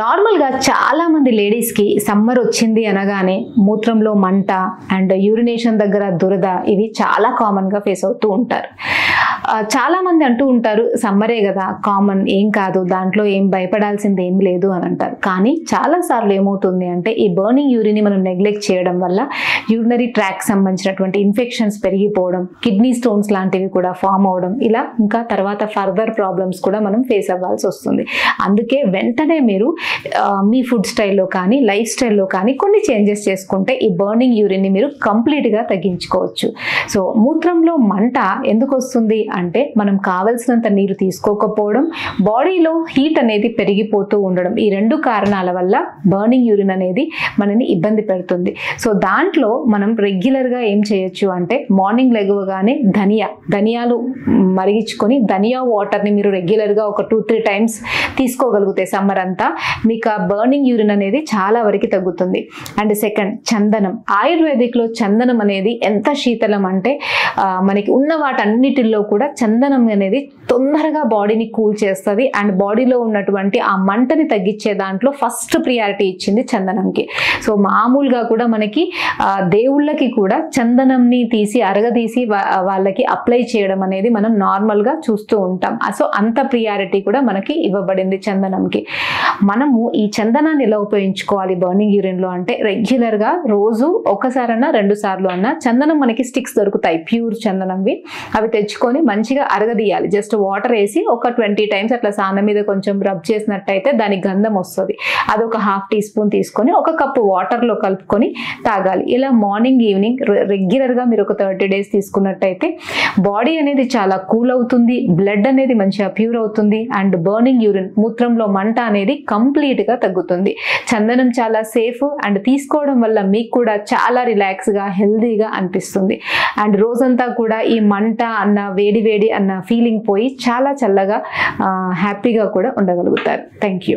నార్మల్గా చాలామంది లేడీస్కి సమ్మర్ వచ్చింది అనగానే మూత్రంలో మంట అండ్ యూరినేషన్ దగ్గర దురద ఇవి చాలా కామన్గా ఫేస్ అవుతూ ఉంటారు. చాలామంది అంటూ ఉంటారు సమ్మరే కదా కామన్, ఏం కాదు, దాంట్లో ఏం భయపడాల్సింది ఏం లేదు అని అంటారు. కానీ చాలాసార్లు ఏమవుతుంది అంటే ఈ బర్నింగ్ యూరిన్ని మనం నెగ్లెక్ట్ చేయడం వల్ల యూరినరీ ట్రాక్ సంబంధించినటువంటి ఇన్ఫెక్షన్స్ పెరిగిపోవడం, కిడ్నీ స్టోన్స్ లాంటివి కూడా ఫామ్ అవడం, ఇలా ఇంకా తర్వాత ఫర్దర్ ప్రాబ్లమ్స్ కూడా మనం ఫేస్ అవ్వాల్సి వస్తుంది. అందుకే వెంటనే మీరు మీ ఫుడ్ స్టైల్లో కానీ లైఫ్ స్టైల్లో కానీ కొన్ని చేంజెస్ చేసుకుంటే ఈ బర్నింగ్ యూరిన్ని మీరు కంప్లీట్గా తగ్గించుకోవచ్చు. సో మూత్రంలో మంట ఎందుకు వస్తుంది అంటే మనం కావలసినంత నీరు తీసుకోకపోవడం, బాడీలో హీట్ అనేది పెరిగిపోతూ ఉండడం, ఈ రెండు కారణాల వల్ల బర్నింగ్ యూరిన్ అనేది మనని ఇబ్బంది పెడుతుంది. సో దాంట్లో మనం రెగ్యులర్గా ఏం చేయొచ్చు అంటే మార్నింగ్ లెగవగానే ధనియాలు మరిగించుకొని ధనియా వాటర్ని మీరు రెగ్యులర్గా ఒక 2-3 టైమ్స్ తీసుకోగలిగితే సమ్మర్ అంతా మీకు ఆ బర్నింగ్ యూరిన్ అనేది చాలా వరకు తగ్గుతుంది. అండ్ సెకండ్, చందనం. ఆయుర్వేదిక్లో చందనం అనేది ఎంత శీతలం అంటే మనకి ఉన్న వాటన్నిటిల్లో కూడా చందనం అనేది తొందరగా బాడీని కూల్ చేస్తుంది అండ్ బాడీలో ఉన్నటువంటి ఆ మంటని తగ్గించే దాంట్లో ఫస్ట్ ప్రియారిటీ ఇచ్చింది చందనంకి. సో మామూలుగా కూడా మనకి దేవుళ్ళకి కూడా చందనంని తీసి అరగదీసి వాళ్ళకి అప్లై చేయడం అనేది మనం నార్మల్గా చూస్తూ ఉంటాం. సో అంత ప్రియారిటీ కూడా మనకి ఇవ్వబడింది చందనంకి. మనము ఈ చందనాన్ని ఎలా ఉపయోగించుకోవాలి బర్నింగ్ యూరిన్లో అంటే రెగ్యులర్గా రోజు ఒకసారన్నా 2 సార్లు అన్నా చందనం మనకి స్టిక్స్ దొరుకుతాయి, ప్యూర్ చందనంవి. అవి తెచ్చుకొని మంచిగా అరగదీయాలి. జస్ట్ వాటర్ వేసి ఒక 20 టైమ్స్ అట్లా సాన మీద కొంచెం రబ్ చేసినట్టయితే దానికి గంధం వస్తుంది. అదొక 1/2 టీ స్పూన్ తీసుకొని 1 కప్పు వాటర్లో కలుపుకొని తాగాలి. ఇలా మార్నింగ్ ఈవినింగ్ రెగ్యులర్గా మీరు ఒక 30 డేస్ తీసుకున్నట్టయితే బాడీ అనేది చాలా కూల్ అవుతుంది, బ్లడ్ అనేది మంచిగా ప్యూర్ అవుతుంది అండ్ బర్నింగ్ యూరిన్ మూత్రంలో మంట అనేది కంప్లీట్గా తగ్గుతుంది. చందనం చాలా సేఫ్ అండ్ తీసుకోవడం వల్ల మీకు కూడా చాలా రిలాక్స్గా హెల్దీగా అనిపిస్తుంది. అండ్ రోజంతా కూడా ఈ మంట అన్న వేడి అన్న ఫీలింగ్ పోయి చాలా చల్లగా హ్యాపీగా కూడా ఉండగలుగుతారు. Thank you.